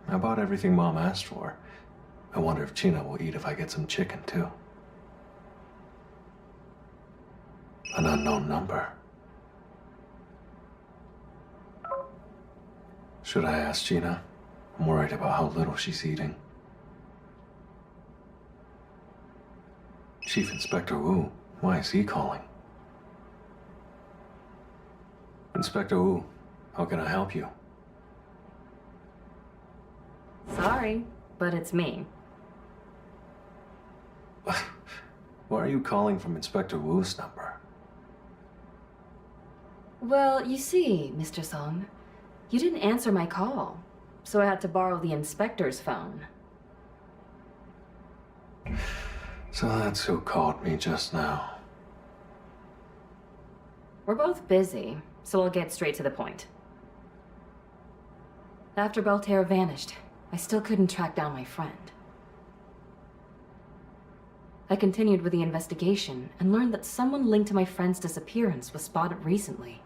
I bought everything Mom asked for. I wonder if Gina will eat if I get some chicken, too. An unknown number. Should I ask Gina? I'm worried about how little she's eating. Chief Inspector Wu, why is he calling? Inspector Wu, how can I help you? Sorry, but it's me. Why are you calling from Inspector Wu's number? Well, you see, Mr. Song, you didn't answer my call, so I had to borrow the inspector's phone. So that's who called me just now. We're both busy, so I'll get straight to the point. After Belterre vanished, I still couldn't track down my friend. I continued with the investigation and learned that someone linked to my friend's disappearance was spotted recently.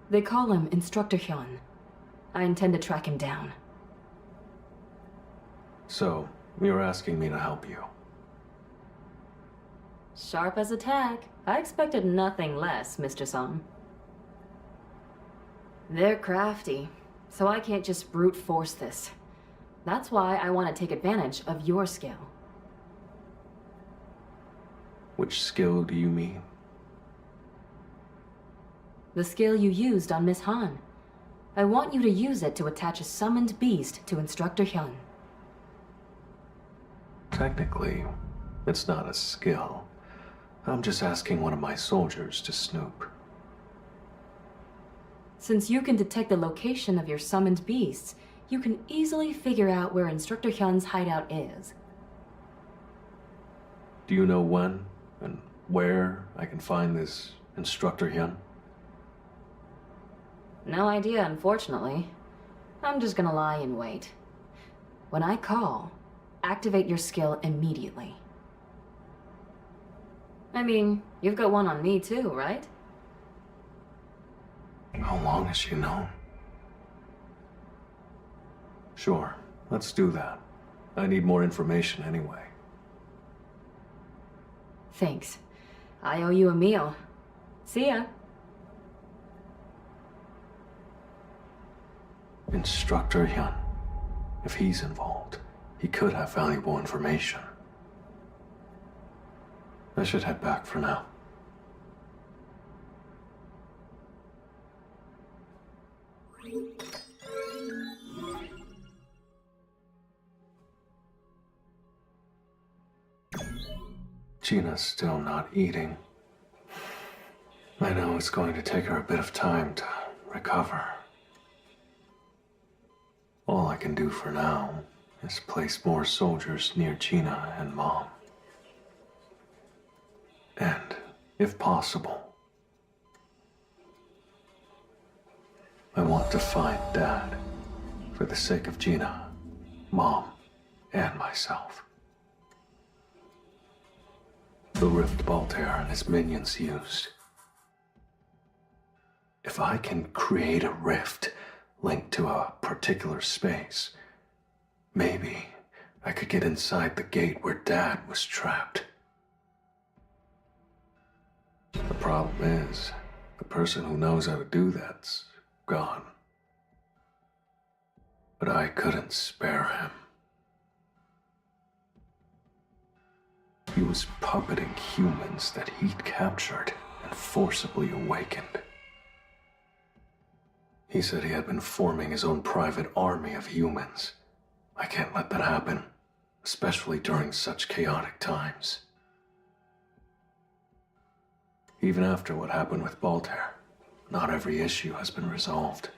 They call him Instructor Hyun. I intend to track him down. So, you're asking me to help you? Sharp as a tack. I expected nothing less, Mr. Song. They're crafty, so I can't just brute force this. That's why I want to take advantage of your skill. Which skill do you mean? The skill you used on Miss Han. I want you to use it to attach a summoned beast to Instructor Hyun. Technically, it's not a skill. I'm just asking one of my soldiers to snoop. Since you can detect the location of your summoned beasts, you can easily figure out where Instructor Hyun's hideout is. Do you know when and where I can find this Instructor Hyun? No idea, unfortunately. I'm just gonna lie in wait. When I call, activate your skill immediately. I mean, you've got one on me too, right? How long has she known? Sure, let's do that. I need more information anyway. Thanks. I owe you a meal. See ya. Instructor Hyun. If he's involved, he could have valuable information. I should head back for now. Gina's still not eating. I know it's going to take her a bit of time to recover. All I can do for now is place more soldiers near Gina and Mom. And, if possible, I want to find Dad for the sake of Gina, Mom, and myself. The rift Belterre and his minions used. If I can create a rift linked to a particular space, maybe I could get inside the gate where Dad was trapped. The problem is, the person who knows how to do that's gone. But I couldn't spare him. He was puppeting humans that he'd captured and forcibly awakened. He said he had been forming his own private army of humans. I can't let that happen, especially during such chaotic times. Even after what happened with Belterre, not every issue has been resolved.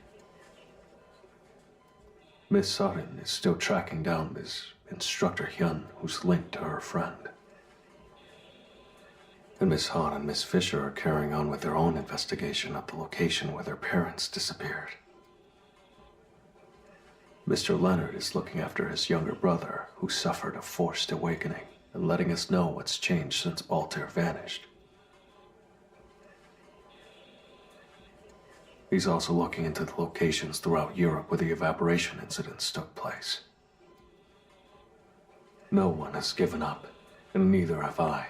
Miss Sutton is still tracking down this Instructor Hyun who's linked to her friend. And Miss Han and Miss Fisher are carrying on with their own investigation at the location where their parents disappeared. Mr. Leonard is looking after his younger brother who suffered a forced awakening and letting us know what's changed since Baltair vanished. He's also looking into the locations throughout Europe where the evaporation incidents took place. No one has given up, and neither have I.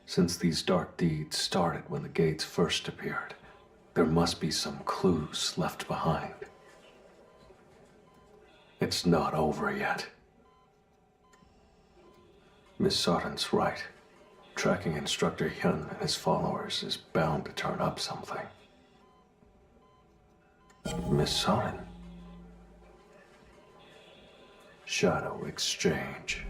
Since these dark deeds started when the gates first appeared, there must be some clues left behind. It's not over yet. Miss Soden's right. Tracking Instructor Hyun and his followers is bound to turn up something. Miss Soden. Shadow exchange.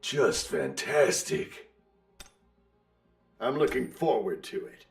Just fantastic. I'm looking forward to it.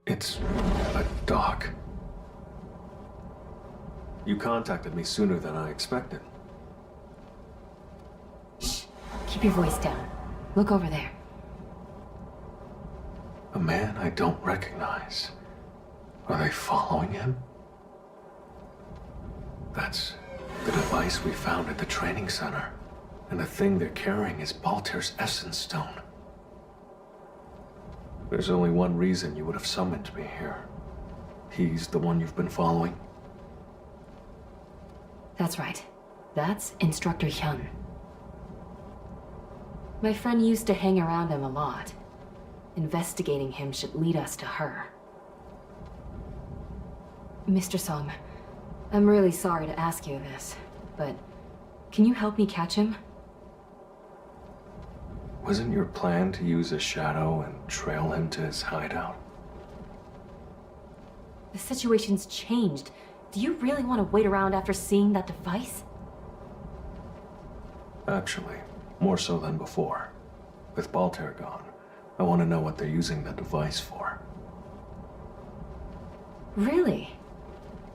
It's a dock. You contacted me sooner than I expected. Shh. Keep your voice down. Look over there. A man I don't recognize. Are they following him? That's the device we found at the training center. And the thing they're carrying is Baltair's Essence Stone. There's only one reason you would have summoned me here. He's the one you've been following? That's right. That's Instructor Hyun. My friend used to hang around him a lot. Investigating him should lead us to her. Mr. Song, I'm really sorry to ask you this, but can you help me catch him? Wasn't your plan to use a shadow and trail him to his hideout? The situation's changed. Do you really want to wait around after seeing that device? Actually, more so than before. With Baltair gone, I want to know what they're using the device for. Really?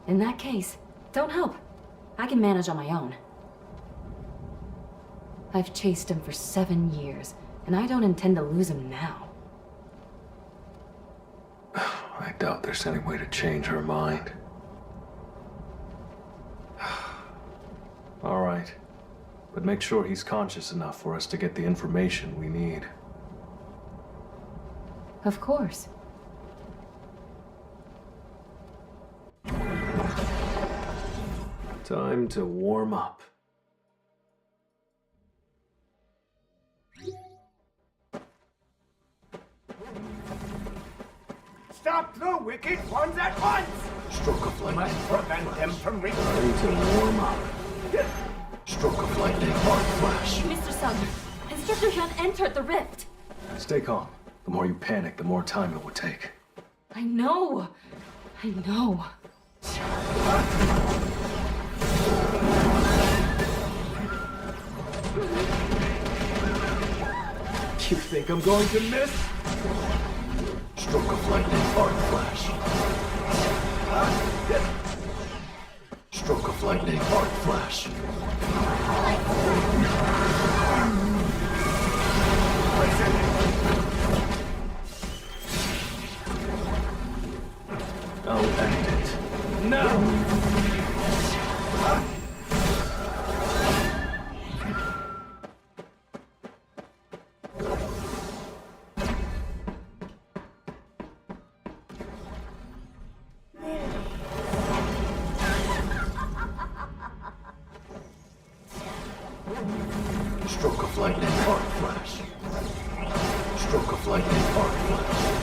In that case, don't help. I can manage on my own. I've chased him for 7 years, and I don't intend to lose him now. I doubt there's any way to change her mind. All right. But make sure he's conscious enough for us to get the information we need. Of course. Time to warm up. Stop the wicked ones at once! Stroke of lightning. Must prevent them from reaching. Time to warm up. Stroke of lightning. Arc flash. Mr. Sung, Instructor Hyun entered the rift. Stay calm. The more you panic, the more time it would take. I know. I know. You think I'm going to miss? Stroke of lightning. Arc flash. Stroke of lightning. Arc flash. I'll end it. No! Stroke of lightning. Arc flash. Stroke of lightning, arc flash.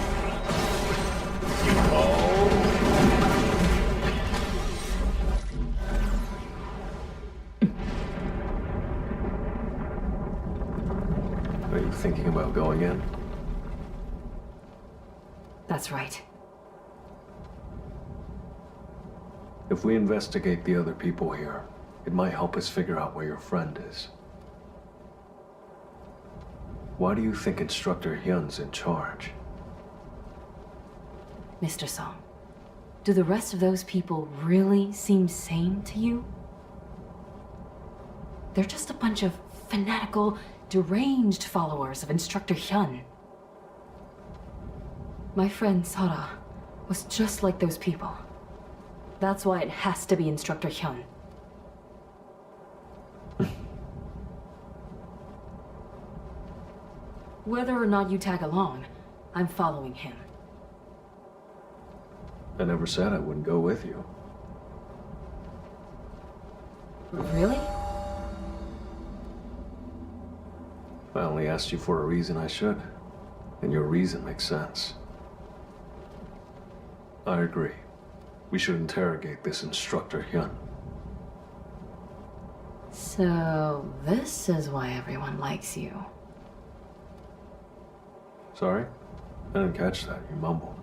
Are you thinking about going in? That's right. If we investigate the other people here, it might help us figure out where your friend is. Why do you think Instructor Hyun's in charge? Mr. Song, do the rest of those people really seem sane to you? They're just a bunch of fanatical, deranged followers of Instructor Hyun. My friend Sara was just like those people. That's why it has to be Instructor Hyun. Whether or not you tag along, I'm following him. I never said I wouldn't go with you. Really? I only asked you for a reason I should, and your reason makes sense. I agree. We should interrogate this Instructor Hyun. So, this is why everyone likes you. Sorry? I didn't catch that. You mumbled.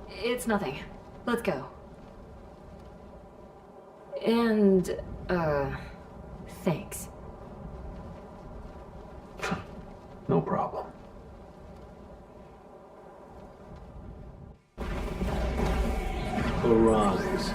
It's nothing. Let's go. And, thanks. No problem. Arise.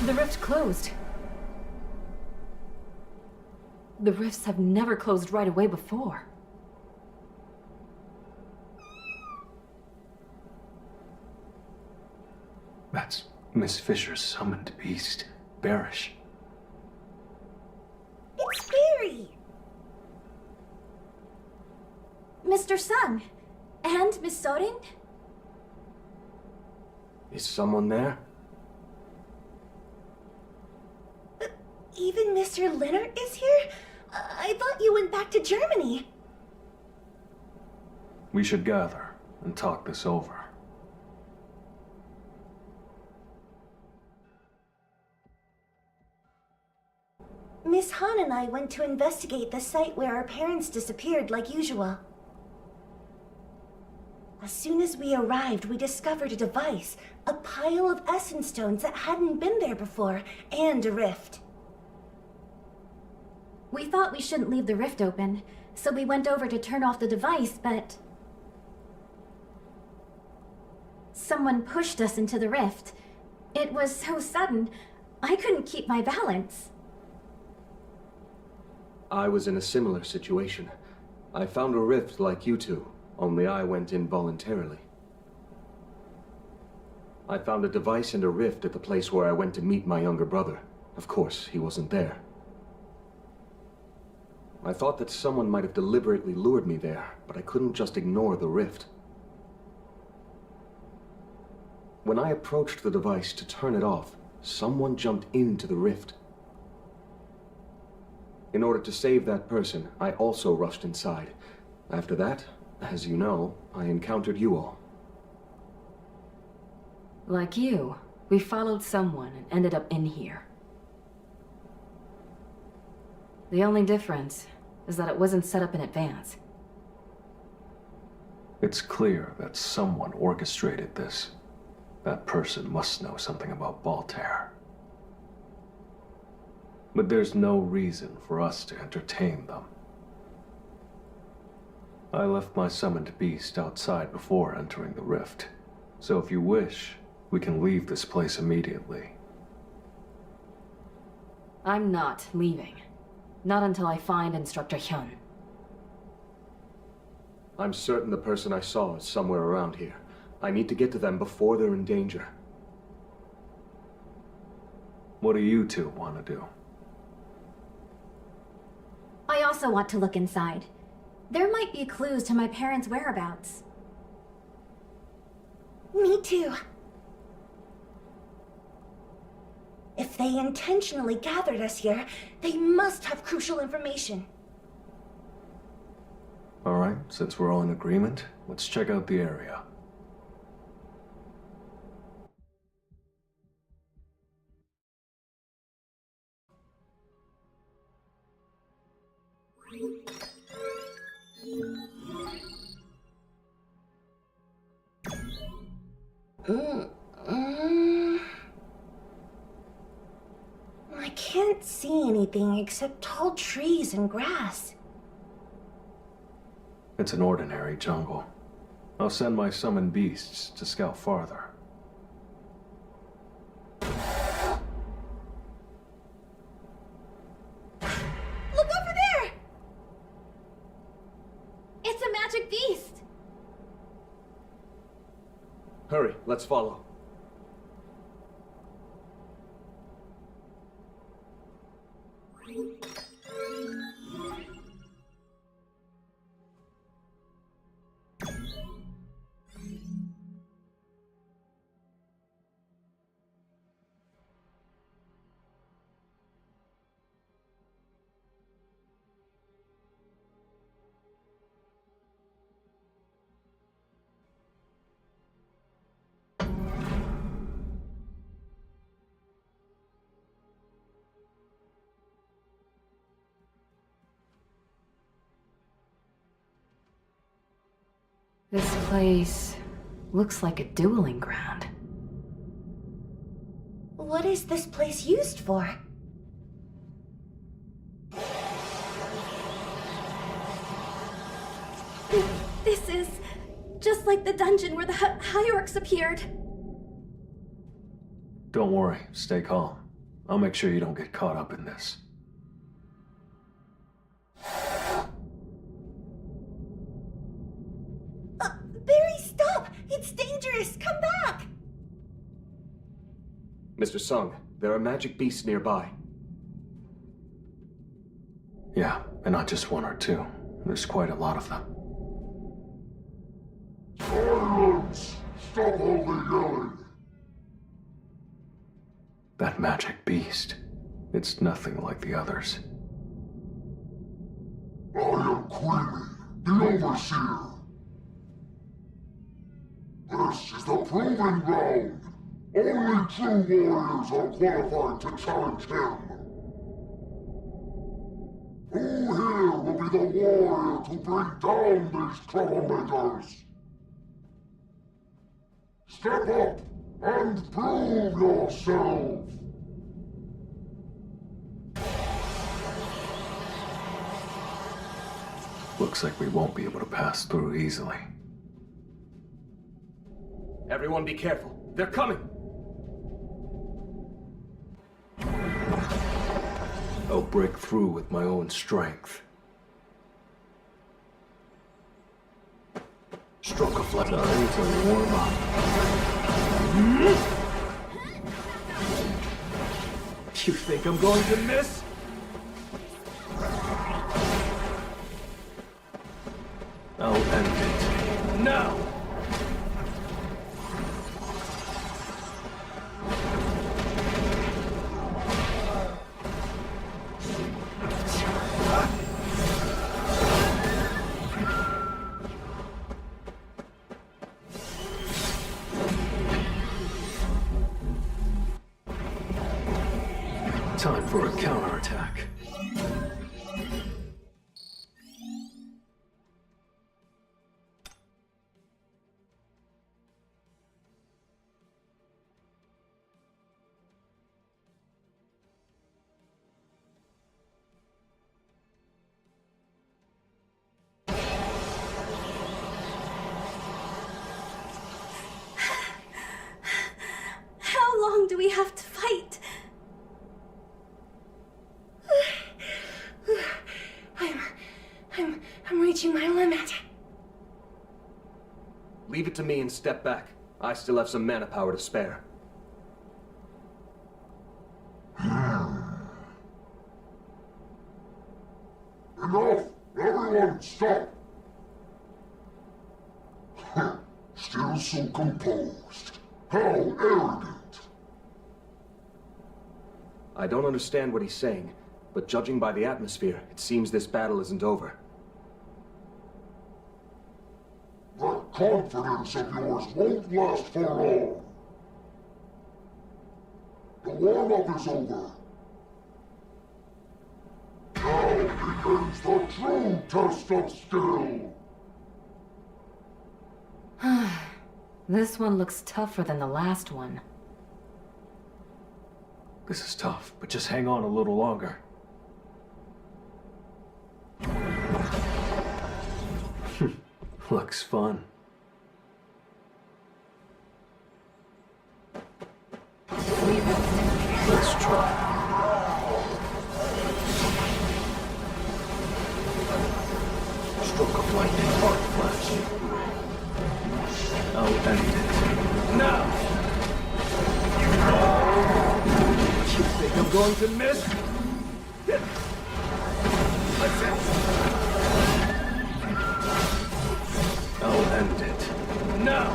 The rift closed. The rifts have never closed right away before. That's Miss Fisher's summoned beast, Barish. It's Barry! Mr. Sung. And Miss Sorin? Is someone there? Even Mr. Leonard is here? I thought you went back to Germany. We should gather and talk this over. Miss Han and I went to investigate the site where our parents disappeared like usual. As soon as we arrived, we discovered a device, a pile of essence stones that hadn't been there before, and a rift. We thought we shouldn't leave the rift open, so we went over to turn off the device, but someone pushed us into the rift. It was so sudden, I couldn't keep my balance. I was in a similar situation. I found a rift like you two, only I went in voluntarily. I found a device and a rift at the place where I went to meet my younger brother. Of course, he wasn't there. I thought that someone might have deliberately lured me there, but I couldn't just ignore the rift. When I approached the device to turn it off, someone jumped into the rift. In order to save that person, I also rushed inside. After that, as you know, I encountered you all. Like you, we followed someone and ended up in here. The only difference is that it wasn't set up in advance. It's clear that someone orchestrated this. That person must know something about Voltaire. But there's no reason for us to entertain them. I left my summoned beast outside before entering the rift, so if you wish, we can leave this place immediately. I'm not leaving. Not until I find Instructor Hyun. I'm certain the person I saw is somewhere around here. I need to get to them before they're in danger. What do you two want to do? I also want to look inside. There might be clues to my parents' whereabouts. Me too. If they intentionally gathered us here, they must have crucial information. All right, since we're all in agreement, let's check out the area. I can't see anything except tall trees and grass. It's an ordinary jungle. I'll send my summoned beasts to scout farther. Look over there! It's a magic beast! Hurry, let's follow. This place looks like a dueling ground. What is this place used for? This is just like the dungeon where the Hierarchs appeared. Don't worry, stay calm. I'll make sure you don't get caught up in this. Barry, stop! It's dangerous! Come back! Mr. Sung, there are magic beasts nearby. Yeah, and not just one or two. There's quite a lot of them. Silence! Stop all the yelling! That magic beast. It's nothing like the others. I am Queenie, the Overseer. This is the proving ground. Only true warriors are qualified to challenge him. Who here will be the warrior to bring down these troublemakers? Step up and prove yourself! Looks like we won't be able to pass through easily. Everyone be careful. They're coming! I'll break through with my own strength. Struck a flat time to warm up. You think I'm going to miss? I'll end it. No! Time for a counterattack. How long do we have to fight? Leave it to me and step back. I still have some mana power to spare. Enough! Everyone, stop! Still so composed. How arrogant! I don't understand what he's saying, but judging by the atmosphere, it seems this battle isn't over. That confidence of yours won't last for long. The warm-up is over. Now begins the true test of skill. This one looks tougher than the last one. This is tough, but just hang on a little longer. Looks fun. Let's try. Stroke of lightning, arc flash. I'll end it. Now! You think I'm going to miss? Let's I'll end it. Now!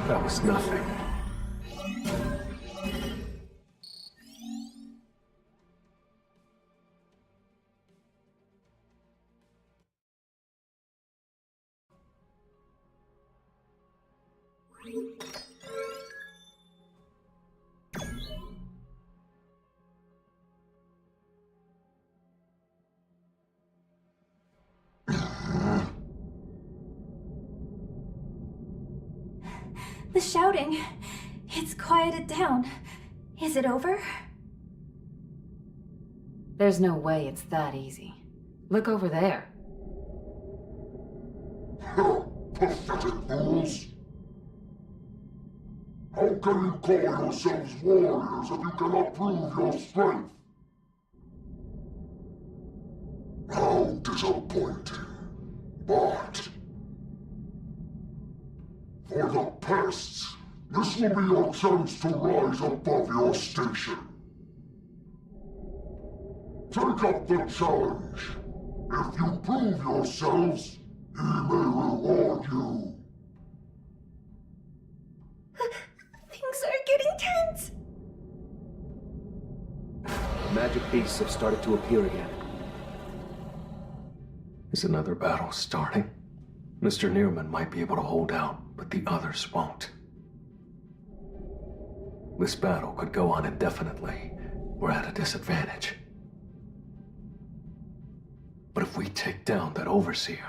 That was nothing. The shouting. It's quieted down. Is it over? There's no way it's that easy. Look over there. Pathetic fools! How can you call yourselves warriors if you cannot prove your strength? How disappointing. But for the pests, this will be your chance to rise above your station. Take up the challenge. If you prove yourselves, he may reward you. Things are getting tense. Magic beasts have started to appear again. Is another battle starting? Mr. Neerman might be able to hold out, but the others won't. This battle could go on indefinitely. We're at a disadvantage. But if we take down that overseer...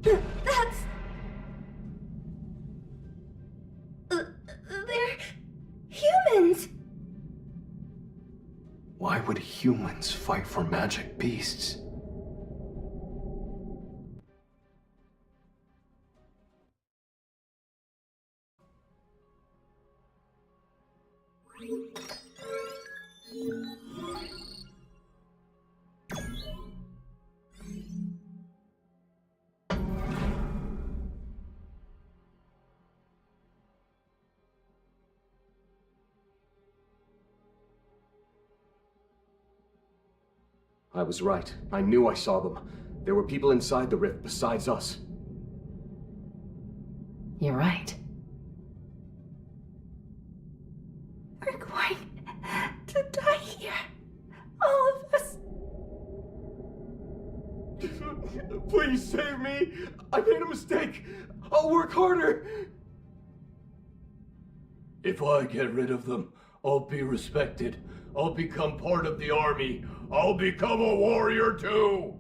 That's... they're... humans! Why would humans fight for magic beasts? I was right. I knew I saw them. There were people inside the rift besides us. You're right. We're going to die here. All of us. Please save me! I made a mistake! I'll work harder! If I get rid of them, I'll be respected. I'll become part of the army. I'll become a warrior too!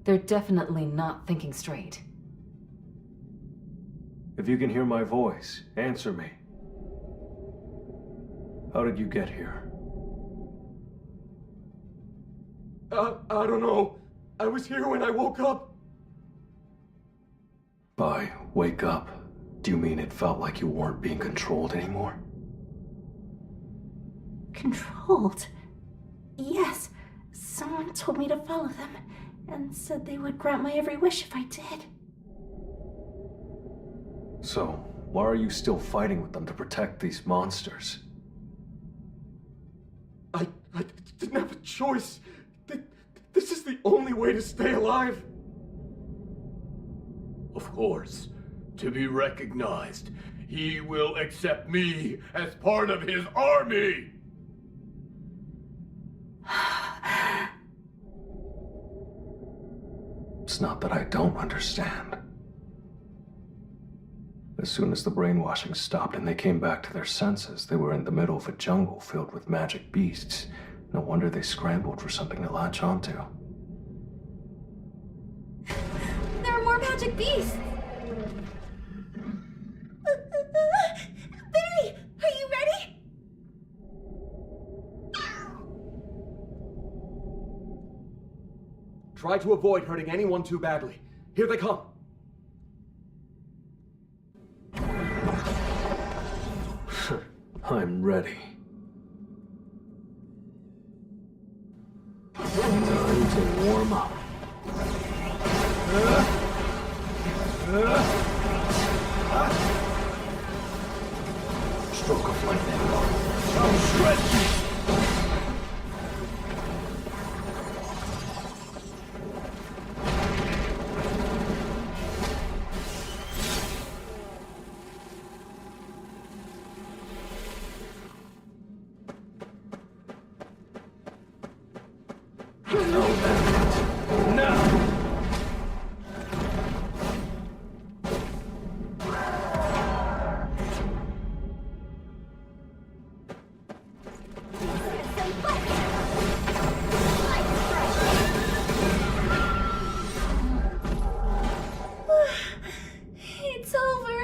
They're definitely not thinking straight. If you can hear my voice, answer me. How did you get here? I don't know. I was here when I woke up. By wake up, do you mean it felt like you weren't being controlled anymore? Controlled? Yes. Someone told me to follow them, and said they would grant my every wish if I did. So, why are you still fighting with them to protect these monsters? I didn't have a choice. This is the only way to stay alive. Of course, to be recognized, he will accept me as part of his army! It's not that I don't understand. As soon as the brainwashing stopped and they came back to their senses, they were in the middle of a jungle filled with magic beasts. No wonder they scrambled for something to latch onto. There are more magic beasts! Barry, are you ready? Try to avoid hurting anyone too badly. Here they come. I'm ready. Time to warm up. Stroke of lightning. I'll stretch you! It's over.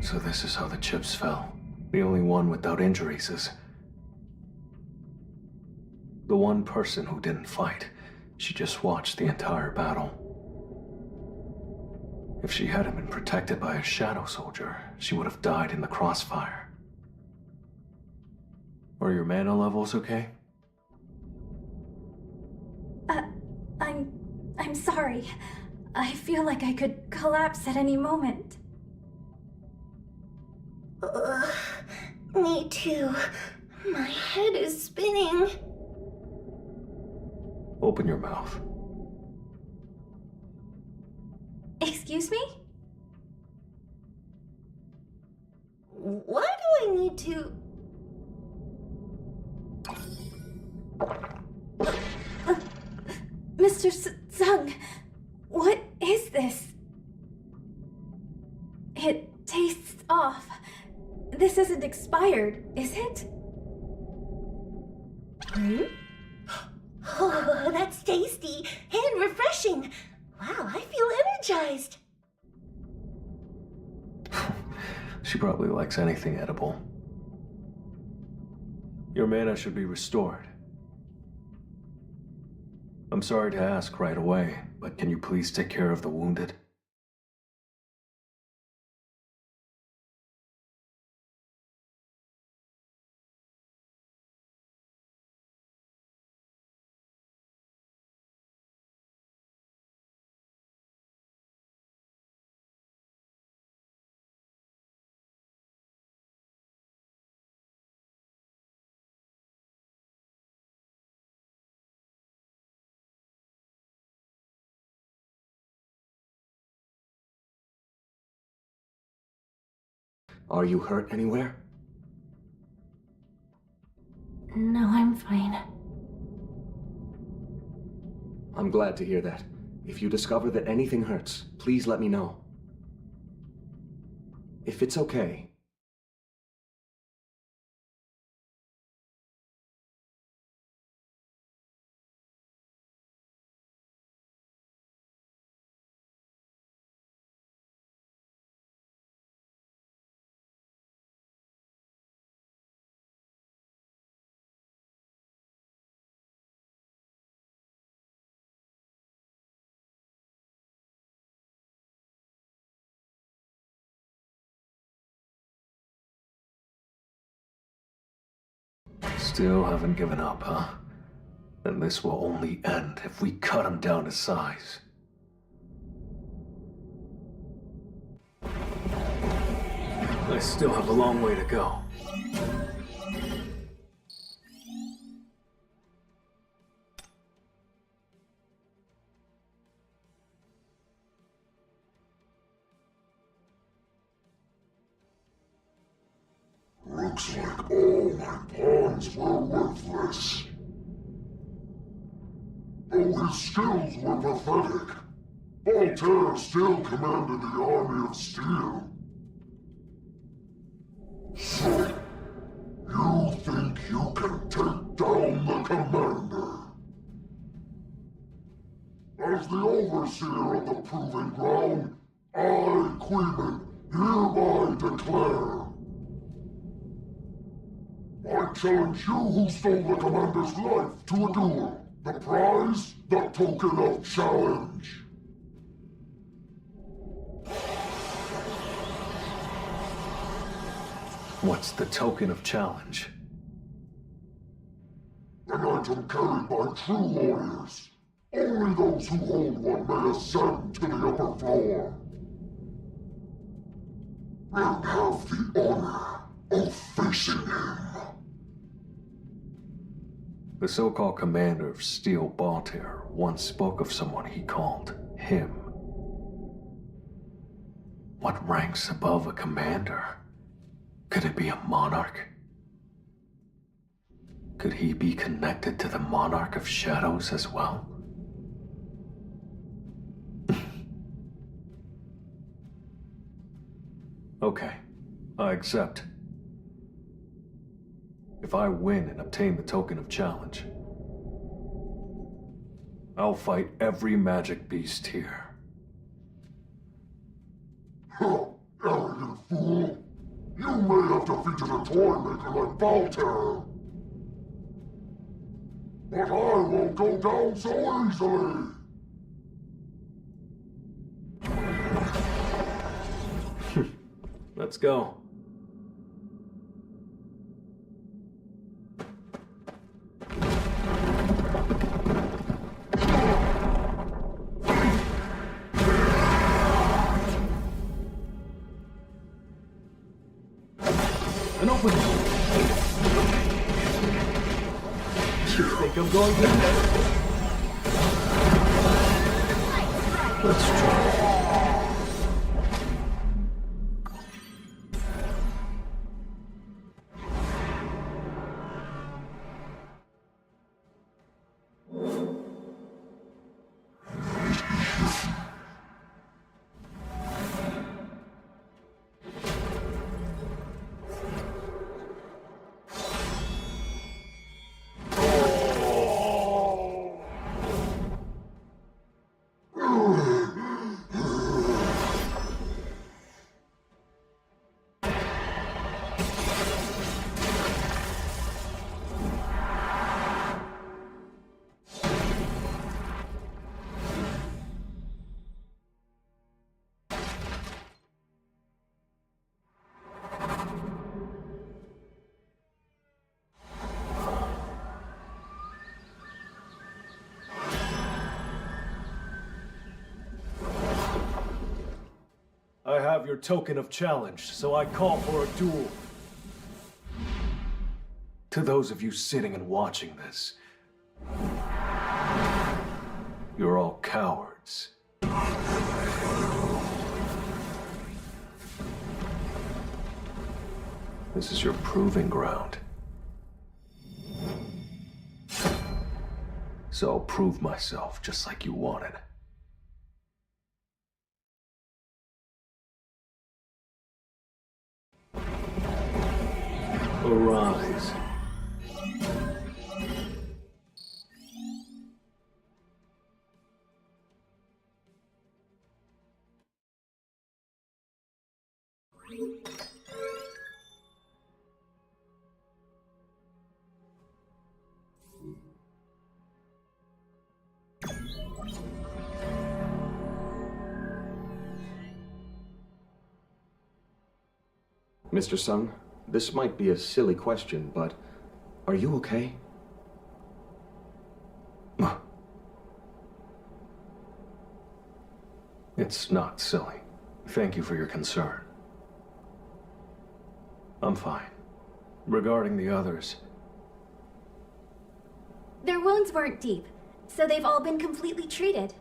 So this is how the chips fell. The only one without injuries is... the one person who didn't fight. She just watched the entire battle. If she hadn't been protected by a shadow soldier, she would have died in the crossfire. Are your mana levels okay? I'm sorry. I feel like I could collapse at any moment. Me too. My head is spinning. Open your mouth. Excuse me? Why do I need to... Mr. Tseng, what is this? It tastes off. This isn't expired, is it? Oh, that's tasty and refreshing. Wow, I feel energized. She probably likes anything edible. Your mana should be restored. I'm sorry to ask right away, but can you please take care of the wounded? Are you hurt anywhere? No, I'm fine. I'm glad to hear that. If you discover that anything hurts, please let me know. If it's okay, Still haven't given up, huh? Then this will only end if we cut him down to size. I still have a long way to go. Looks like all my pawns were worthless. Though his skills were pathetic, Voltaire still commanded the army of steel. So, you think you can take down the commander? As the overseer of the proving ground, I, Queeman, hereby declare I challenge you who stole the commander's life to a duel. The prize, the token of challenge. What's the token of challenge? An item carried by true warriors. Only those who hold one may ascend to the upper floor. And have the honor of facing him. The so-called commander of Steel Voltaire once spoke of someone he called him. What ranks above a commander? Could it be a monarch? Could he be connected to the Monarch of Shadows as well? Okay, I accept. If I win and obtain the token of challenge, I'll fight every magic beast here. Huh, arrogant fool. You may have defeated a toy maker like Voltaire. But I won't go down so easily. Let's go. An opening. You think I'm going to? Let's try. I have your token of challenge, so I call for a duel. To those of you sitting and watching this, you're all cowards. This is your proving ground. So I'll prove myself just like you wanted. Arise. Mr. Sung, this might be a silly question, but Are you okay? It's not silly. Thank you for your concern. I'm fine. Regarding the others, Their wounds weren't deep, so they've all been completely treated.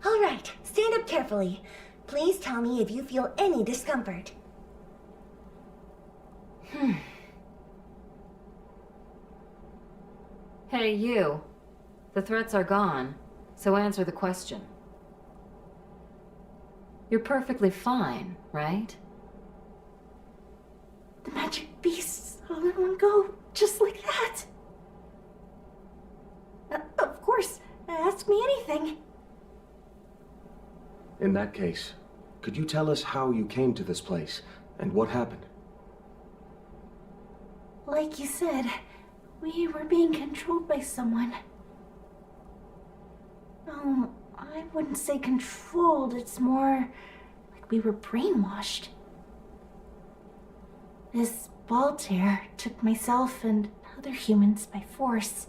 All right, stand up carefully. Please tell me if you feel any discomfort. Hey, you. The threats are gone, so answer the question. You're perfectly fine, right? The magic beasts all in one go, just like that. Of course, ask me anything. In that case, could you tell us how you came to this place and what happened? Like you said, we were being controlled by someone. Oh, I wouldn't say controlled, it's more like we were brainwashed. This Baltair took myself and other humans by force.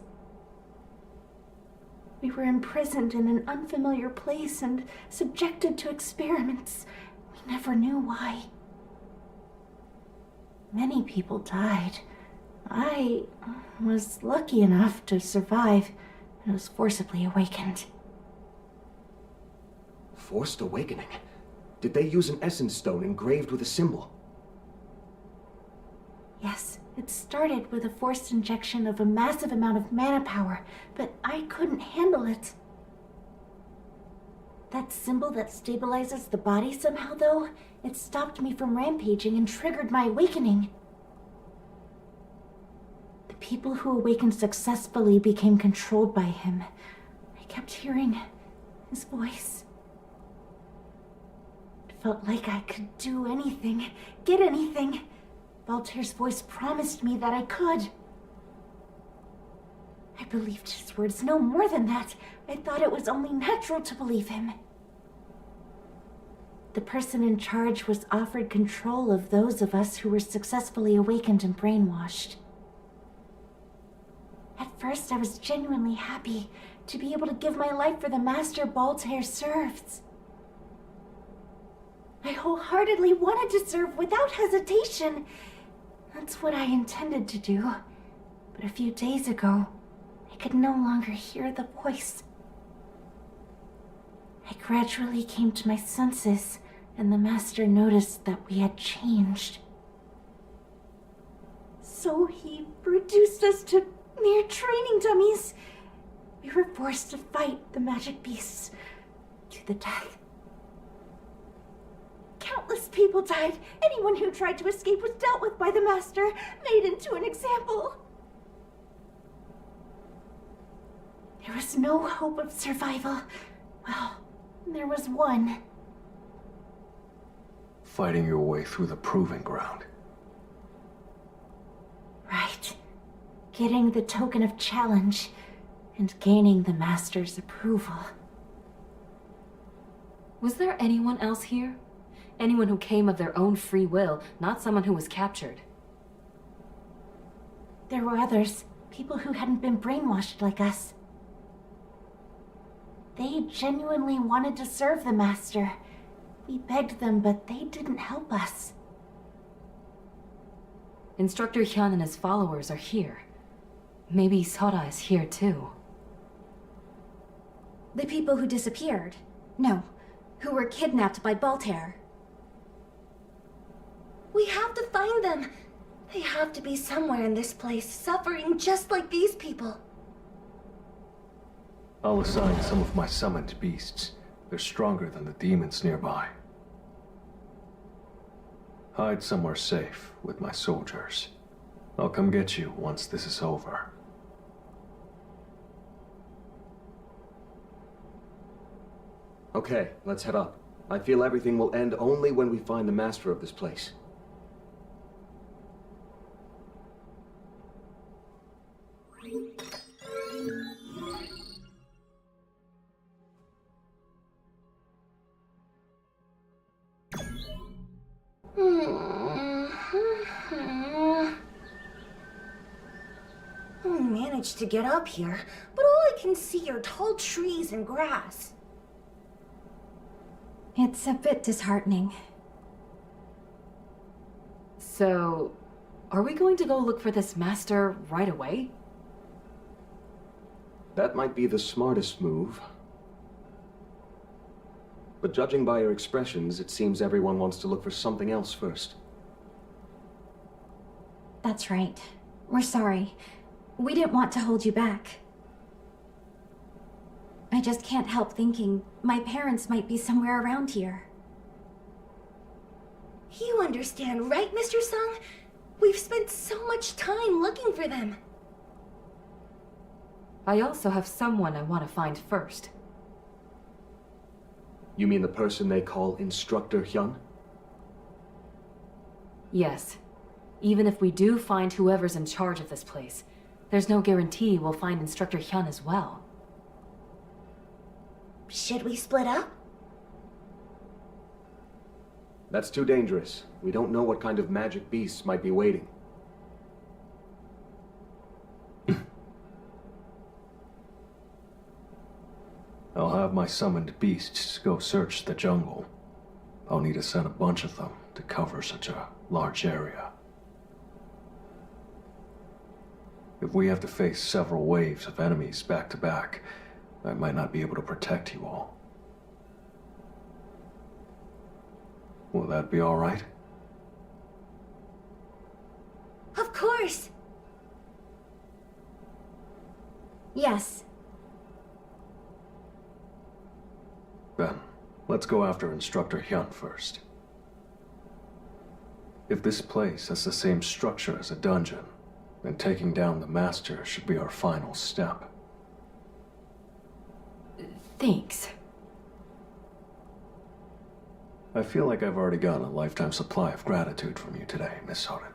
We were imprisoned in an unfamiliar place and subjected to experiments. We never knew why. Many people died. I was lucky enough to survive and was forcibly awakened. Forced awakening? Did they use an essence stone engraved with a symbol? Yes, it started with a forced injection of a massive amount of mana power, but I couldn't handle it. That symbol that stabilizes the body somehow, though, it stopped me from rampaging and triggered my awakening. The people who awakened successfully became controlled by him. I kept hearing his voice. It felt like I could do anything, get anything. Baltair's voice promised me that I could. I believed his words, no more than that. I thought it was only natural to believe him. The person in charge was offered control of those of us who were successfully awakened and brainwashed. At first, I was genuinely happy to be able to give my life for the master Baltair serves. I wholeheartedly wanted to serve without hesitation. That's what I intended to do. But a few days ago, I could no longer hear the voice. I gradually came to my senses, and the master noticed that we had changed. So he reduced us to mere training dummies. We were forced to fight the magic beasts to the death. Countless people died. Anyone who tried to escape was dealt with by the master, made into an example. There was no hope of survival. Well, there was one. fighting your way through the proving ground. Right. Getting the token of challenge and gaining the master's approval. Was there anyone else here? Anyone who came of their own free will, not someone who was captured? There were others, people who hadn't been brainwashed like us. They genuinely wanted to serve the master. We begged them, but they didn't help us. Instructor Hyun and his followers are here. Maybe Sora is here too. The people who disappeared. No, who were kidnapped by Baltair. We have to find them. They have to be somewhere in this place, suffering just like these people. I'll assign some of my summoned beasts. They're stronger than the demons nearby. Hide somewhere safe with my soldiers. I'll come get you once this is over. Okay, let's head up. I feel everything will end only when we find the master of this place. even managed to get up here, but all I can see are tall trees and grass. It's a bit disheartening. So, are we going to go look for this master right away? That might be the smartest move. But judging by your expressions, it seems everyone wants to look for something else first. That's right. We're sorry. We didn't want to hold you back. I just can't help thinking my parents might be somewhere around here. You understand, right, Mr. Sung? We've spent so much time looking for them. I also have someone I want to find first. You mean the person they call Instructor Hyun? Yes. Even if we do find whoever's in charge of this place, there's no guarantee we'll find Instructor Hyun as well. Should we split up? That's too dangerous. We don't know what kind of magic beasts might be waiting. I'll have my summoned beasts go search the jungle. I'll need to send a bunch of them to cover such a large area. If we have to face several waves of enemies back to back, I might not be able to protect you all. Will that be all right? Of course! Yes. Then, let's go after Instructor Hyun first. If this place has the same structure as a dungeon, then taking down the Master should be our final step. Thanks. I feel like I've already gotten a lifetime supply of gratitude from you today, Miss Soden.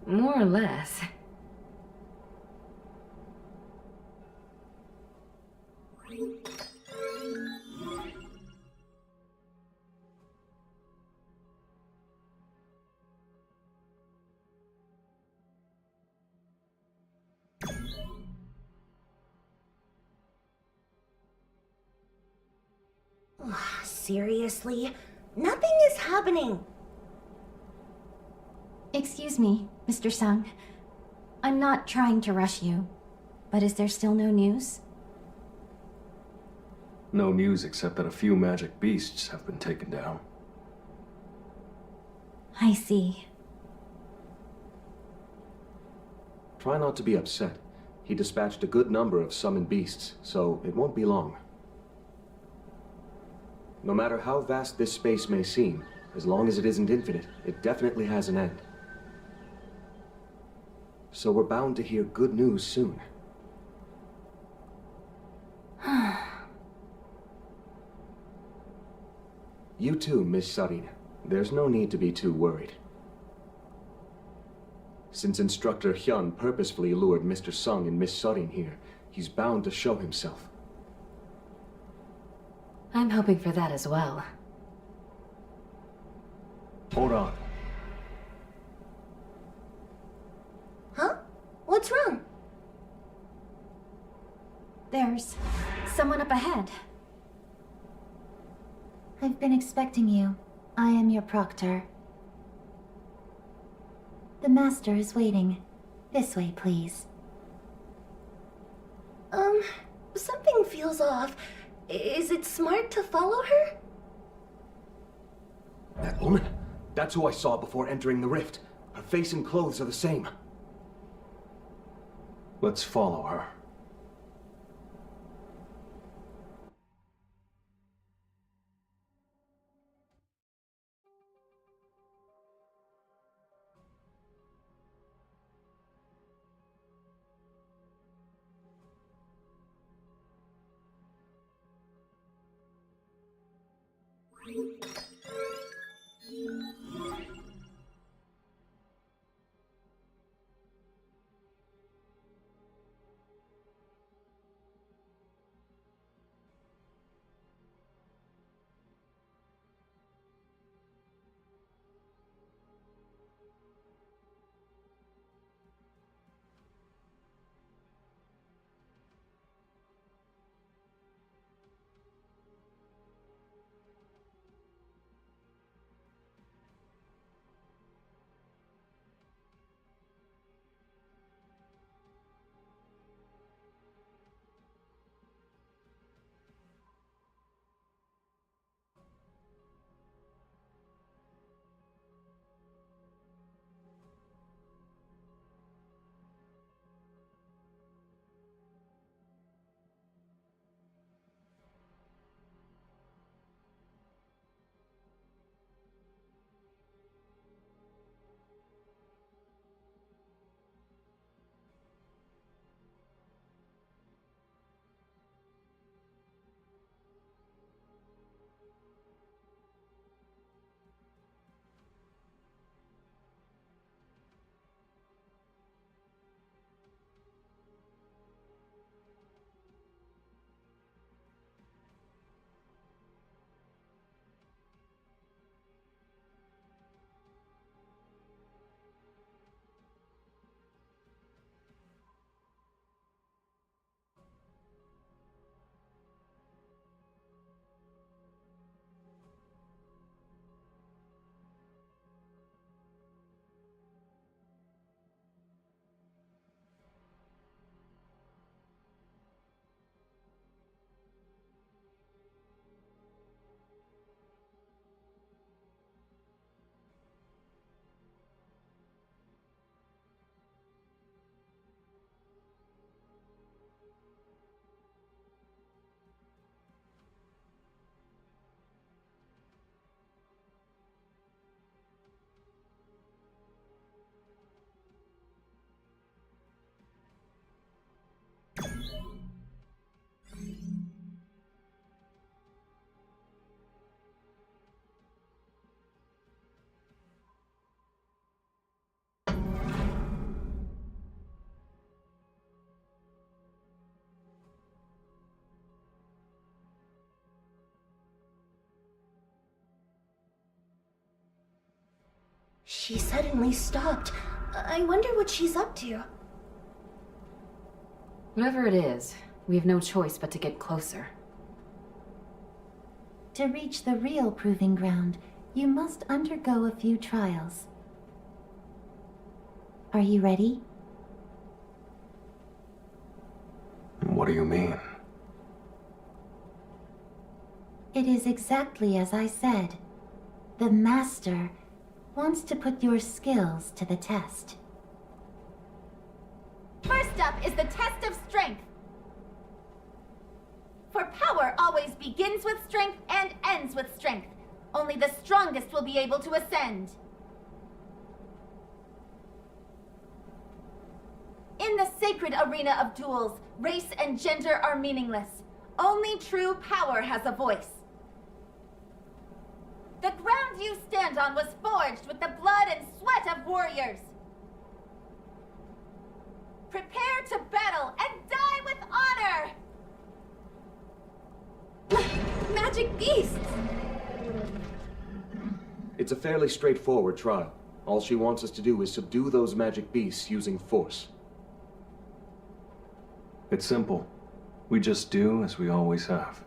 More or less. Seriously? Nothing is happening. Excuse me, Mr. Sung. I'm not trying to rush you, but is there still no news? No news except that a few magic beasts have been taken down. I see. Try not to be upset. He dispatched a good number of summoned beasts, so it won't be long. No matter how vast this space may seem, as long as it isn't infinite, it definitely has an end. So we're bound to hear good news soon. You too, Miss Sarin. There's no need to be too worried. Since Instructor Hyun purposefully lured Mr. Sung and Miss Sarin here, he's bound to show himself. I'm hoping for that as well. Hold on. Huh? What's wrong? There's someone up ahead. I've been expecting you. I am your proctor. The Master is waiting. This way, please. Something feels off. Is it smart to follow her? That woman? That's who I saw before entering the rift. Her face and clothes are the same. Let's follow her. She suddenly stopped. I wonder what she's up to. Whatever it is, we have no choice but to get closer. To reach the real proving ground, you must undergo a few trials. Are you ready? What do you mean? It is exactly as I said. The Master wants to put your skills to the test. First up is the test of strength. For power always begins with strength and ends with strength. Only the strongest will be able to ascend. In the sacred arena of duels, race and gender are meaningless. Only true power has a voice. The ground you stand on was forged with the blood and sweat of warriors. Prepare to battle and die with honor! Magic beasts! It's a fairly straightforward trial. All she wants us to do is subdue those magic beasts using force. It's simple. We just do as we always have.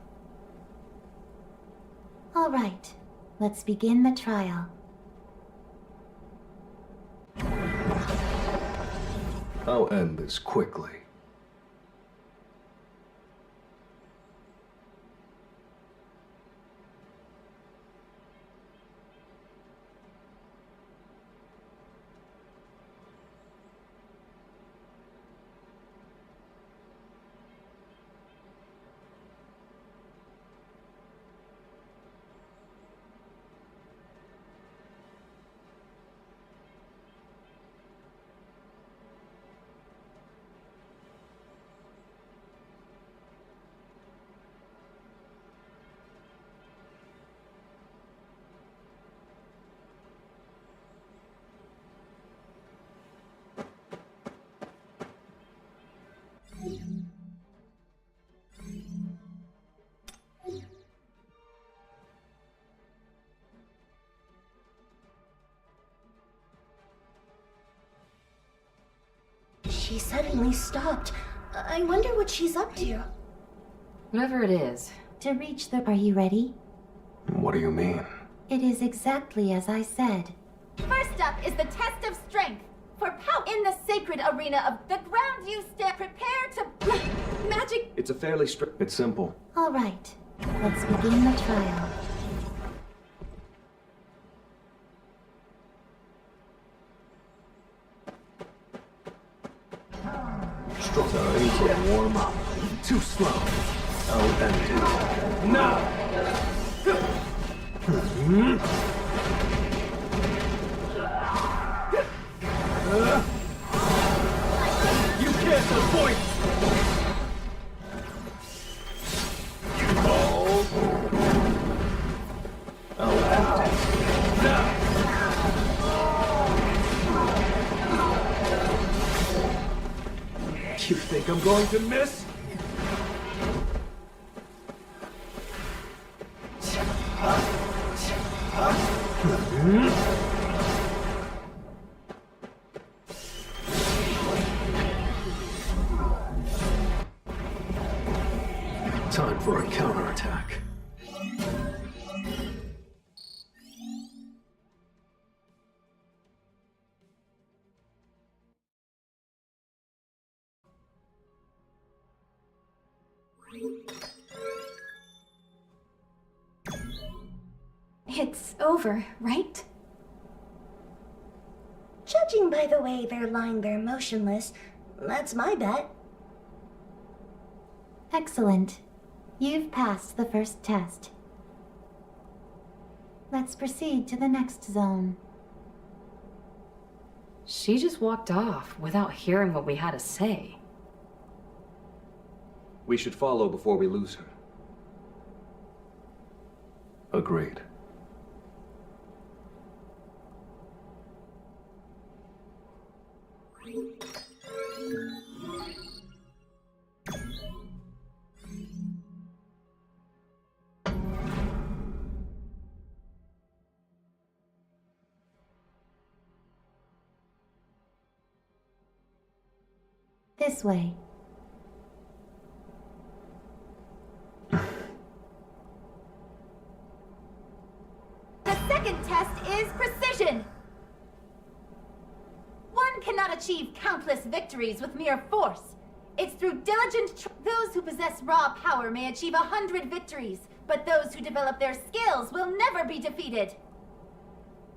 All right, let's begin the trial. I'll end this quickly. She suddenly stopped. I wonder what she's up to. Whatever it is. To reach the... Are you ready? What do you mean? It is exactly as I said. First up is the test of strength. For power in the sacred arena of the ground you stand, prepare to... Magic... It's a fairly It's simple. All right, let's begin the trial. Time to warm up. Too slow. I'll end it. Now! You can't avoid. I'll end it. Now. You think I'm going to miss? Time for a counterattack. It's over, right? Judging by the way they're lying there motionless, that's my bet. Excellent. You've passed the first test. Let's proceed to the next zone. She just walked off without hearing what we had to say. We should follow before we lose her. Agreed. This way. The second test is precision. One cannot achieve countless victories with mere force. It's through diligent those who possess raw power may achieve 100 victories, but those who develop their skills will never be defeated.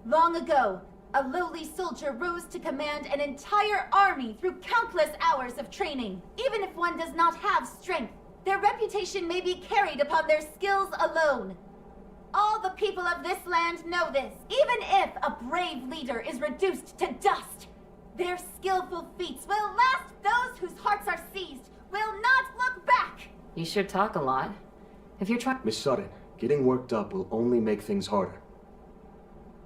Long ago, a lowly soldier rose to command an entire army through countless hours of training. Even if one does not have strength, their reputation may be carried upon their skills alone. All the people of this land know this. Even if a brave leader is reduced to dust, their skillful feats will last. Those whose hearts are seized will not look back. You sure talk a lot. If you're trying... Miss Sutton, getting worked up will only make things harder.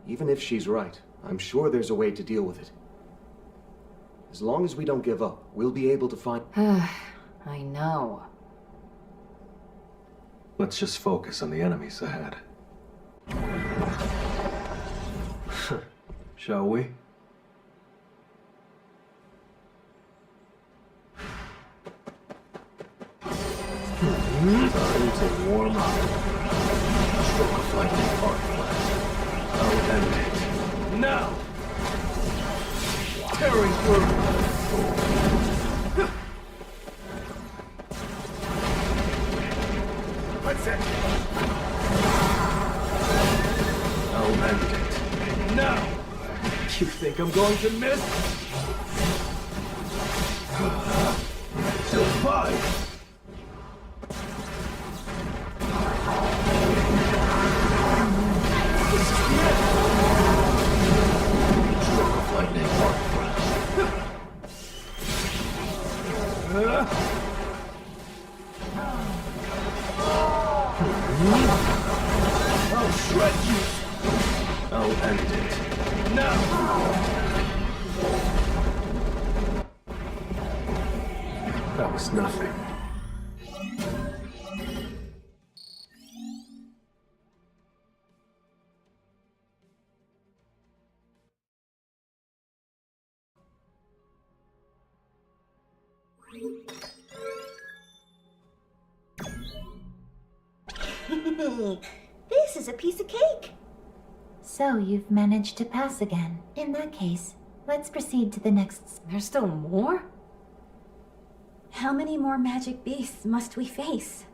Even if she's right, I'm sure there's a way to deal with it. As long as we don't give up, we'll be able to find... I know. Let's just focus on the enemies ahead. Shall we? Time to warm up. Stroke of lightning, arc flash. I'll end it. Now! Tearing through! That's it! I'll end it. Now! You think I'm going to miss? Still 5! Lightning arc flash. I'll shred you. I'll end it. Now! That was nothing. This is a piece of cake. So you've managed to pass again. In that case, let's proceed to the next... There's still more? How many more magic beasts must we face?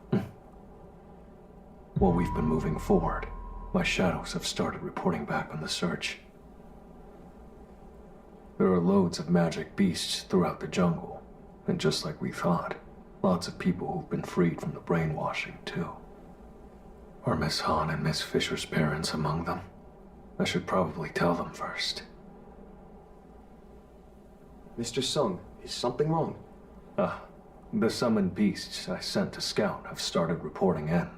While we've been moving forward, my shadows have started reporting back on the search. There are loads of magic beasts throughout the jungle, and just like we thought, lots of people who've been freed from the brainwashing, too. Are Miss Han and Miss Fisher's parents among them? I should probably tell them first. Mr. Sung, is something wrong? The summoned beasts I sent to scout have started reporting in.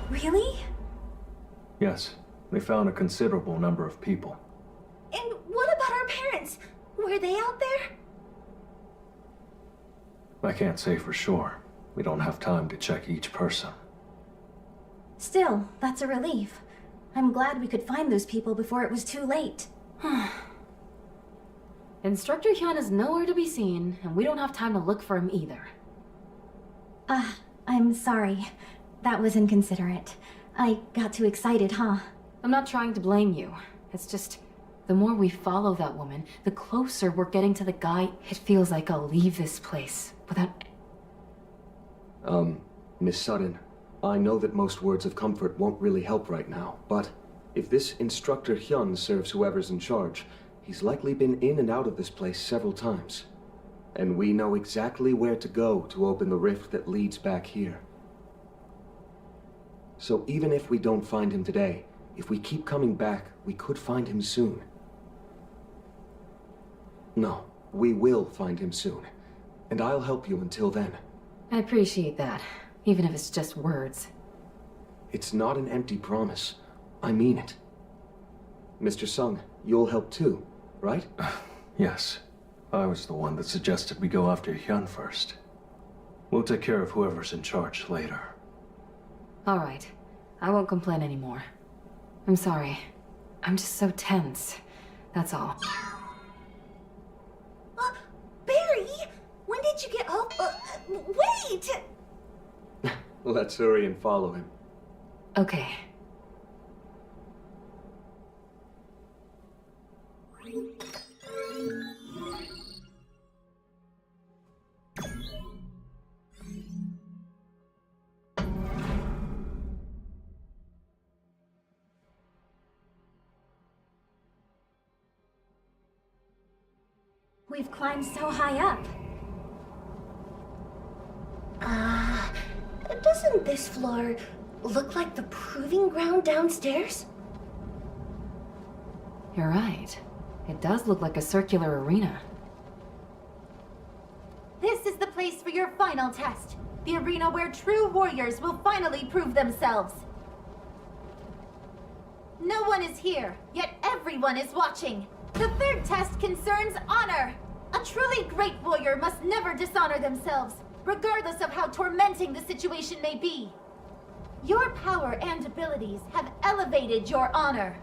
Really? Yes, they found a considerable number of people. And what about our parents? Were they out there? I can't say for sure. We don't have time to check each person. Still, that's a relief. I'm glad we could find those people before it was too late. Instructor Hyun is nowhere to be seen, and we don't have time to look for him either. I'm sorry. That was inconsiderate. I got too excited, huh? I'm not trying to blame you. It's just, the more we follow that woman, the closer we're getting to the guy. It feels like I'll leave this place without... Miss Sutton, I know that most words of comfort won't really help right now, but if this Instructor Hyun serves whoever's in charge, he's likely been in and out of this place several times. And we know exactly where to go to open the rift that leads back here. So even if we don't find him today, if we keep coming back, we could find him soon. No, we will find him soon. And I'll help you until then. I appreciate that, even if it's just words. It's not an empty promise. I mean it. Mr. Sung, you'll help too, right? Yes. I was the one that suggested we go after Hyun first. We'll take care of whoever's in charge later. All right. I won't complain anymore. I'm sorry. I'm just so tense. That's all. Barry! Wait! Let's hurry and follow him. Okay. We've climbed so high up. Doesn't this floor look like the proving ground downstairs? You're right. It does look like a circular arena. This is the place for your final test. The arena where true warriors will finally prove themselves. No one is here, yet everyone is watching. The third test concerns honor. A truly great warrior must never dishonor themselves, regardless of how tormenting the situation may be. Your power and abilities have elevated your honor.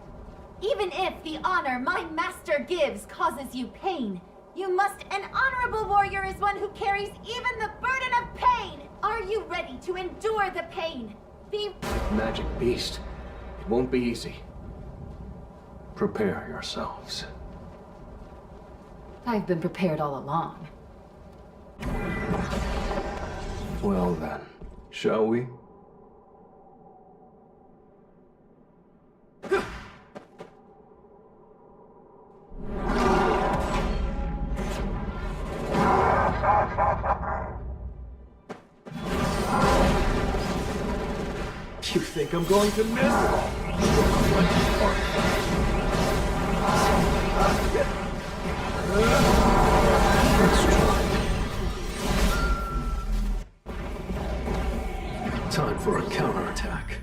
Even if the honor my master gives causes you pain, you must. An honorable warrior is one who carries even the burden of pain. Are you ready to endure the pain? Magic beast. It won't be easy. Prepare yourselves. I've been prepared all along. Well then, shall we? You think I'm going to miss? Let's try. Time for a counterattack.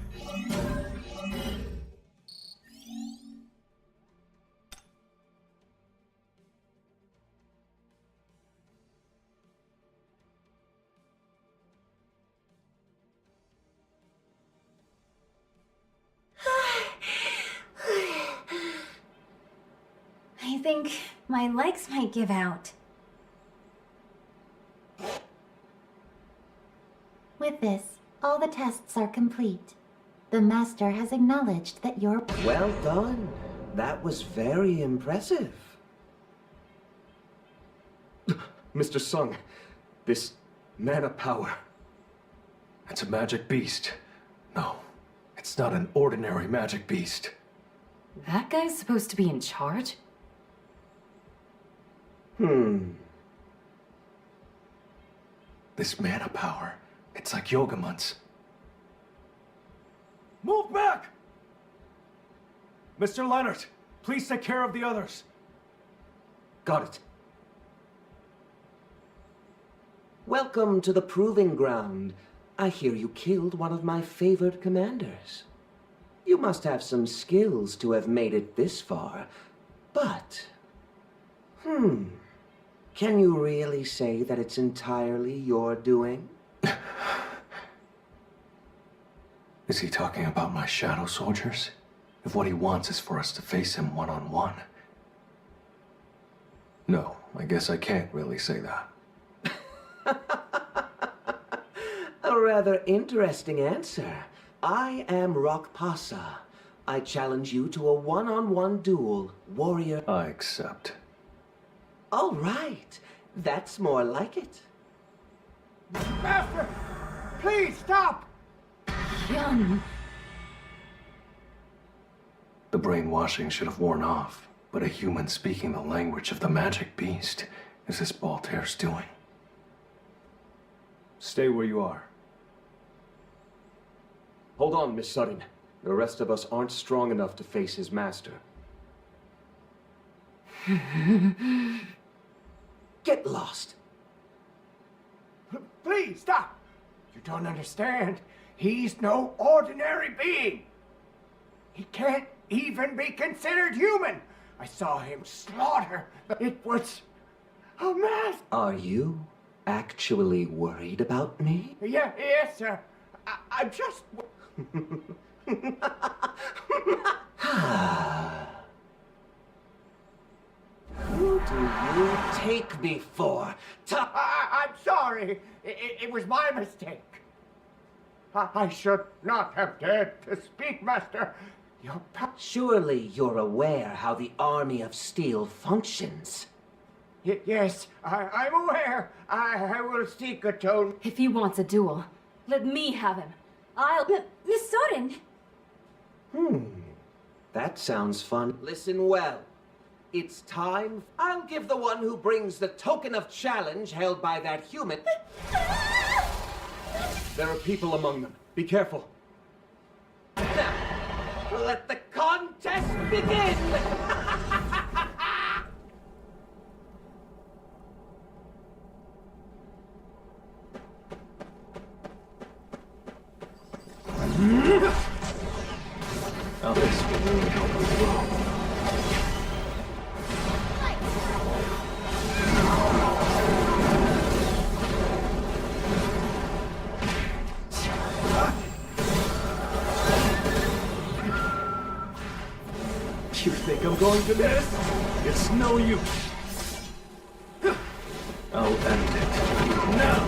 I think my legs might give out. With this, all the tests are complete. The Master has acknowledged that you're... Well done. That was very impressive. Mr. Sung, this mana power. It's a magic beast. No, it's not an ordinary magic beast. That guy's supposed to be in charge? This mana power, it's like Yogamun's. Move back! Mr. Leonard, please take care of the others. Got it. Welcome to the Proving Ground. I hear you killed one of my favored commanders. You must have some skills to have made it this far. But... Can you really say that it's entirely your doing? Is he talking about my shadow soldiers? If what he wants is for us to face him one-on-one. No, I guess I can't really say that. A rather interesting answer. I am Rockpasa. I challenge you to a one-on-one duel, warrior. I accept. All right. That's more like it. Master! Please stop! Hyun! The brainwashing should have worn off, but a human speaking the language of the magic beast is this Baltair's doing. Stay where you are. Hold on, Miss Sutton. The rest of us aren't strong enough to face his master. Get lost. Please stop! You don't understand. He's no ordinary being. He can't even be considered human. I saw him slaughter. It was a mess. Are you actually worried about me? Yes, sir. I'm just... Who do you take me for? I'm sorry. It was my mistake. I should not have dared to speak, Master. Surely you're aware how the Army of Steel functions. Yes, I'm aware. I will seek atonement. If he wants a duel, let me have him. Miss Soren! That sounds fun. Listen well. It's time. I'll give the one who brings the token of challenge held by that human. There are people among them. Be careful. Now, let the contest begin! Now this will really help as well. You think I'm going to miss? It's no use. I'll end it. Now!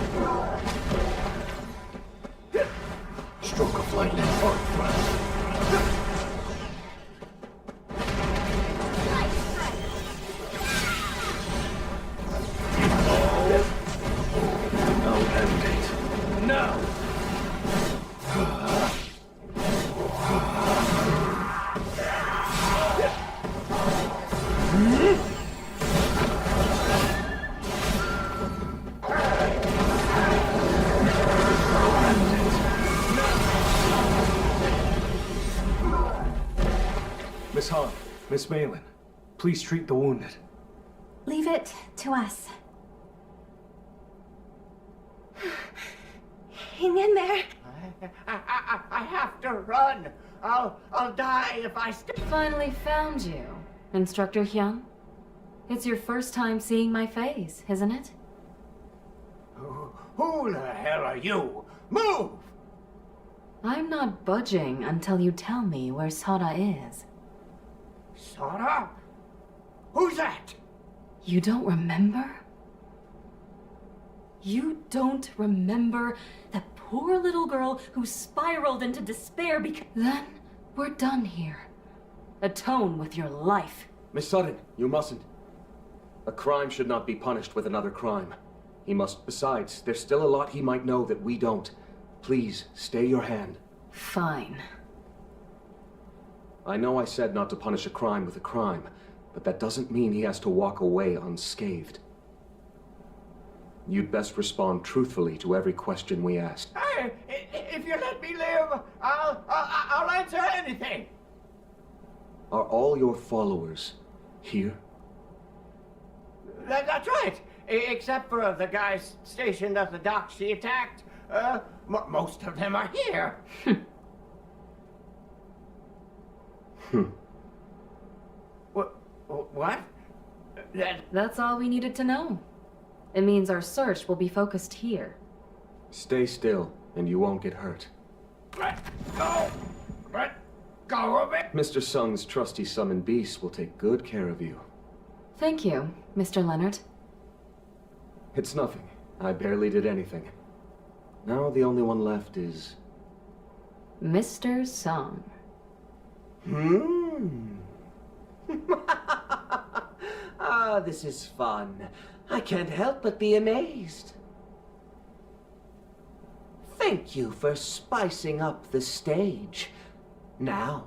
Stroke of lightning, arc thrust. I'll end it. Now! Miss Hahn, Miss Malin, please treat the wounded. Leave it to us. Hang in there. I have to run. I'll die if I stay. Finally found you, Instructor Hyun. It's your first time seeing my face, isn't it? Who the hell are you? Move! I'm not budging until you tell me where Sora is. Sora? Who's that? You don't remember? You don't remember that poor little girl who spiraled into despair because... Then we're done here. Atone with your life. Miss Sutton, you mustn't. A crime should not be punished with another crime. He must... Besides, there's still a lot he might know that we don't. Please, stay your hand. Fine. I know I said not to punish a crime with a crime, but that doesn't mean he has to walk away unscathed. You'd best respond truthfully to every question we ask. Hey, if you let me live, I'll answer anything. Are all your followers here? That's right. Except for the guys stationed at the dock she attacked. Most of them are here. What? That's all we needed to know. It means our search will be focused here. Stay still, and you won't get hurt. Let go! Let go of it! Mr. Sung's trusty summoned beasts will take good care of you. Thank you, Mr. Leonard. It's nothing. I barely did anything. Now the only one left is... Mr. Sung. Ah, this is fun. I can't help but be amazed. Thank you for spicing up the stage. Now,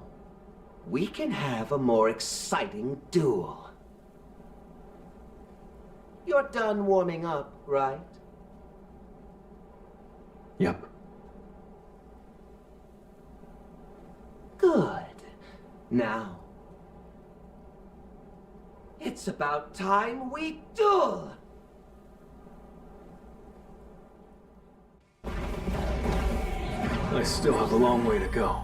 we can have a more exciting duel. You're done warming up, right? Yep. Good. Now, it's about time we duel! I still have a long way to go.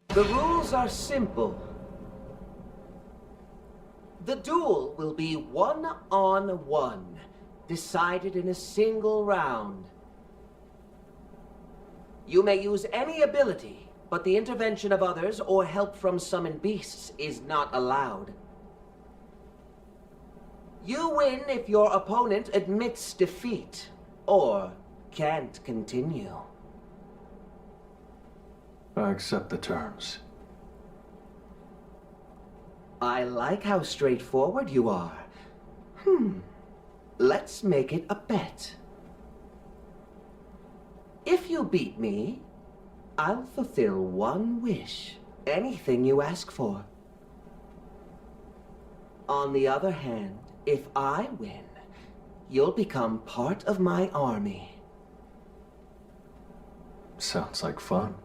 The rules are simple. The duel will be 1-on-1, decided in a single round. You may use any ability, but the intervention of others or help from summoned beasts is not allowed. You win if your opponent admits defeat, or can't continue. I accept the terms. I like how straightforward you are. Let's make it a bet. If you beat me, I'll fulfill one wish. Anything you ask for. On the other hand, if I win, you'll become part of my army. Sounds like fun.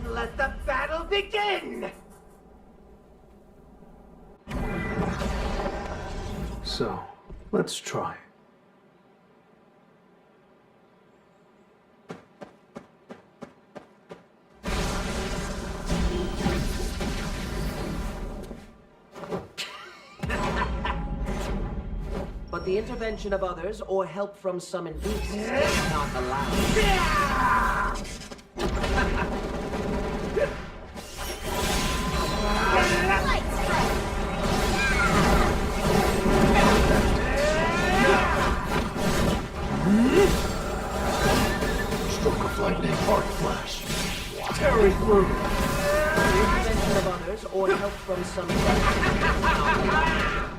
Let the battle begin! So, let's try. But the intervention of others or help from summoned beasts is not allowed. Stroke of lightning, arc flash. Tearing through. The intervention of others or help from summoned beasts is not allowed.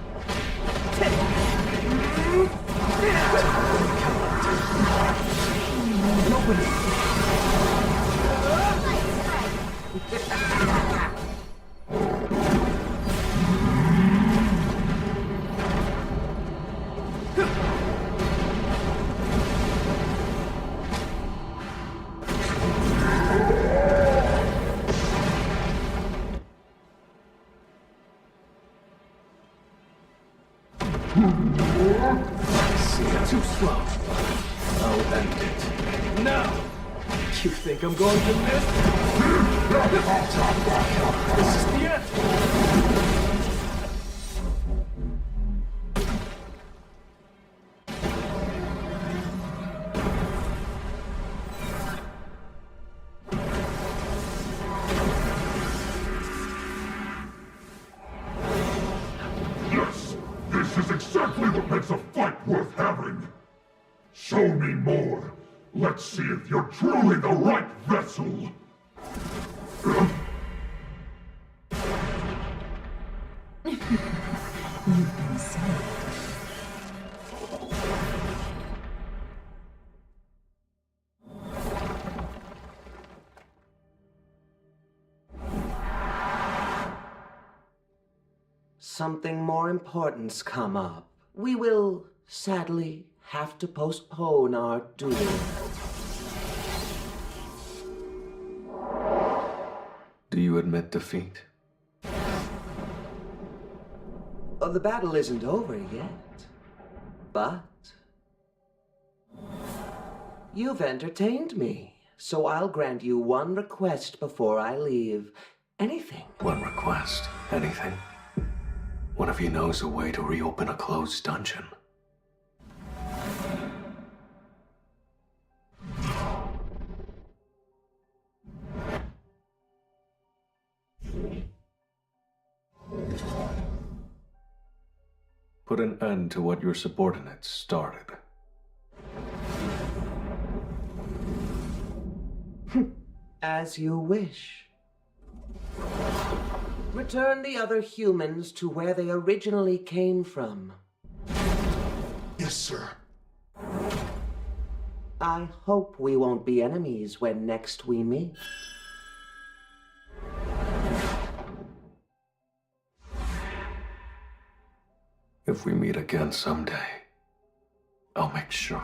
Too slow. I'll end it. Now! You think I'm going to miss? This is the end! Yes, this is exactly what makes a fight worth having. Show me more. Let's see if you're truly the right vessel. Something more important's come up. We will, sadly, have to postpone our duel. Do you admit defeat? The battle isn't over yet, but you've entertained me, so I'll grant you one request before I leave. Anything. One request. Anything. One of you knows a way to reopen a closed dungeon. Put an end to what your subordinates started. As you wish. Return the other humans to where they originally came from. Yes, sir. I hope we won't be enemies when next we meet. If we meet again someday, I'll make sure.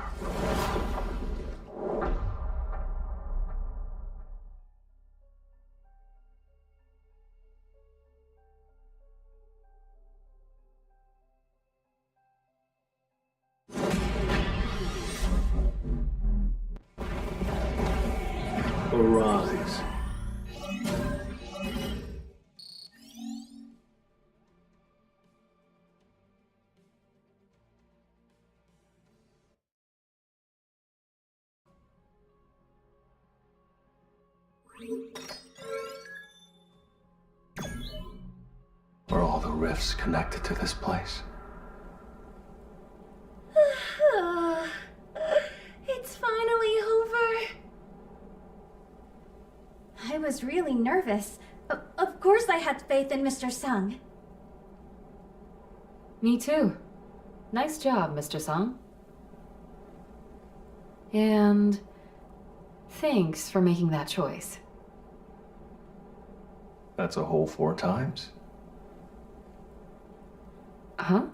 Arise. Are all the rifts connected to this place? It's finally over. I was really nervous. Of course I had faith in Mr. Sung. Me too. Nice job, Mr. Song. And thanks for making that choice. That's a whole 4 times? Huh?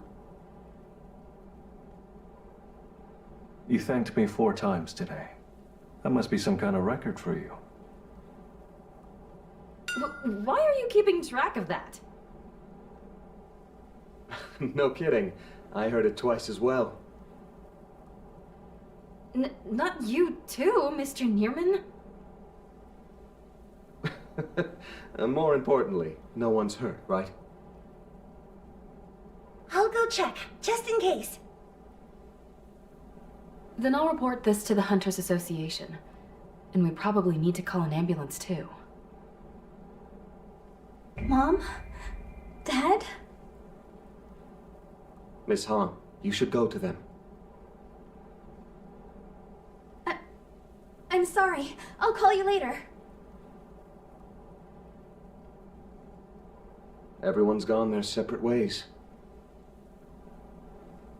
You thanked me 4 times today. That must be some kind of record for you. Why are you keeping track of that? No kidding. I heard it twice as well. Not you too, Mr. Neerman? More importantly, no one's hurt, right? I'll go check, just in case. Then I'll report this to the Hunters Association. And we probably need to call an ambulance too. Mom? Dad? Miss Han, you should go to them. I'm sorry. I'll call you later. Everyone's gone their separate ways.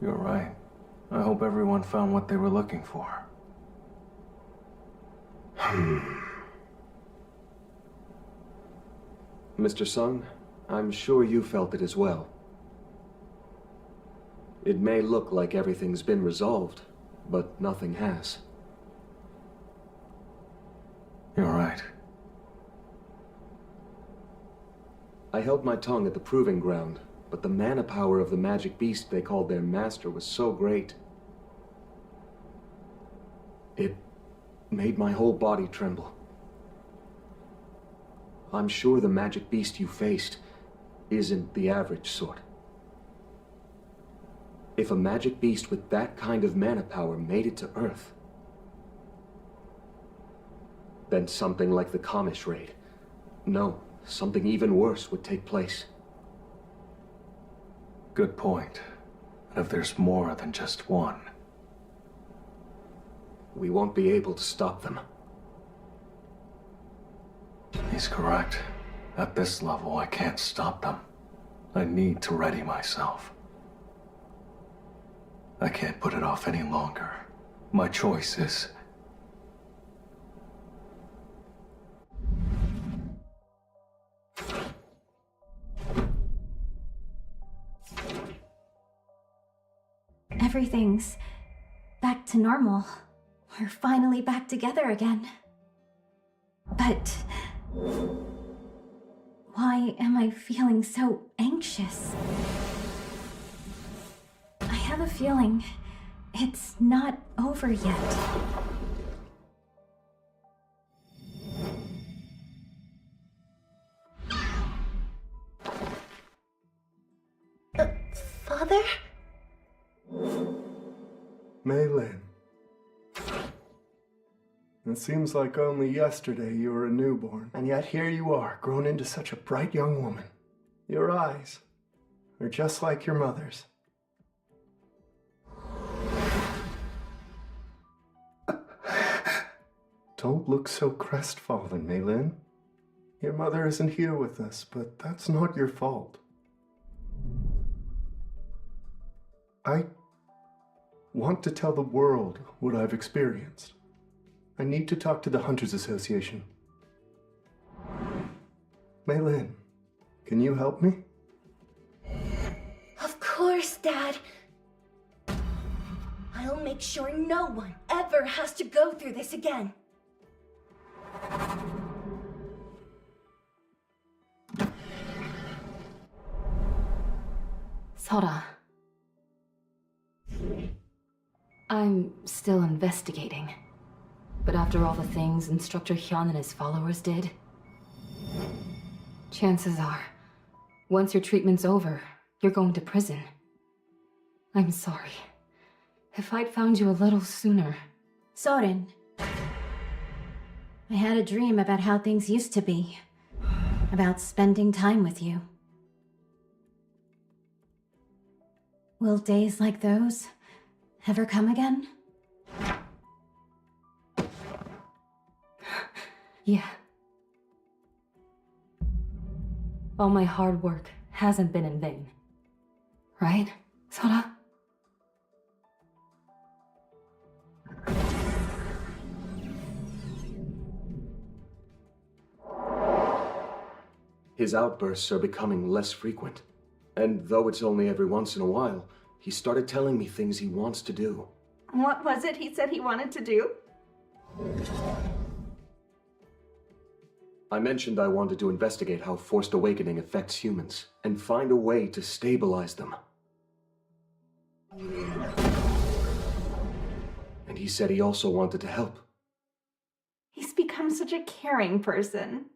You're right. I hope everyone found what they were looking for. Mr. Sung, I'm sure you felt it as well. It may look like everything's been resolved, but nothing has. You're right. I held my tongue at the proving ground, but the mana power of the magic beast they called their master was so great. It made my whole body tremble. I'm sure the magic beast you faced isn't the average sort. If a magic beast with that kind of mana power made it to Earth, then something like the Kamish raid, no, something even worse would take place. Good point. And if there's more than just one, we won't be able to stop them. He's correct. At this level, I can't stop them. I need to ready myself. I can't put it off any longer. My choice is... Everything's back to normal. We're finally back together again. But why am I feeling so anxious? I have a feeling it's not over yet. Father? Meilin. It seems like only yesterday you were a newborn, and yet here you are, grown into such a bright young woman. Your eyes are just like your mother's. Don't look so crestfallen, Meilin. Your mother isn't here with us, but that's not your fault. I want to tell the world what I've experienced. I need to talk to the Hunters Association. Meilin, can you help me? Of course, Dad. I'll make sure no one ever has to go through this again. Sora. I'm still investigating. But after all the things Instructor Hyun and his followers did, chances are, once your treatment's over, you're going to prison. I'm sorry. If I'd found you a little sooner... Soren. I had a dream about how things used to be. About spending time with you. Will days like those ever come again? Yeah. All my hard work hasn't been in vain. Right, Sora? His outbursts are becoming less frequent. And though it's only every once in a while, he started telling me things he wants to do. What was it he said he wanted to do? I mentioned I wanted to investigate how forced awakening affects humans, and find a way to stabilize them. And he said he also wanted to help. He's become such a caring person.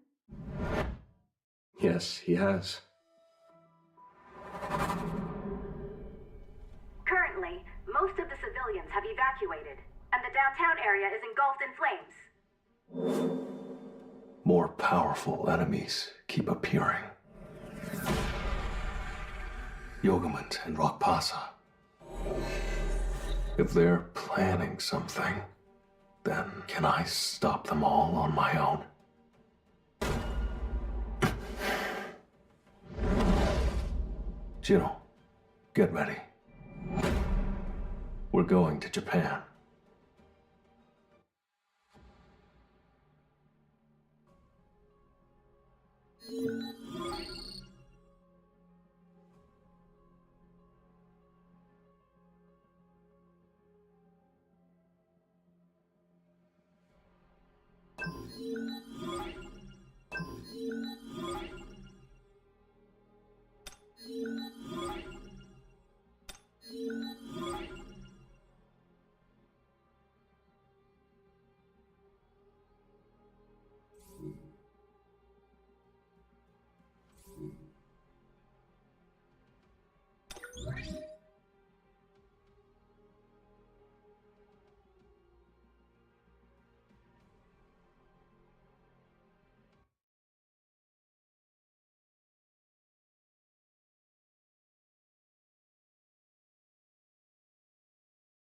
Yes, he has. Currently, most of the civilians have evacuated, and the downtown area is engulfed in flames. More powerful enemies keep appearing. Yogamant and Rakpasa. If they're planning something, then can I stop them all on my own? Jiro, get ready. We're going to Japan.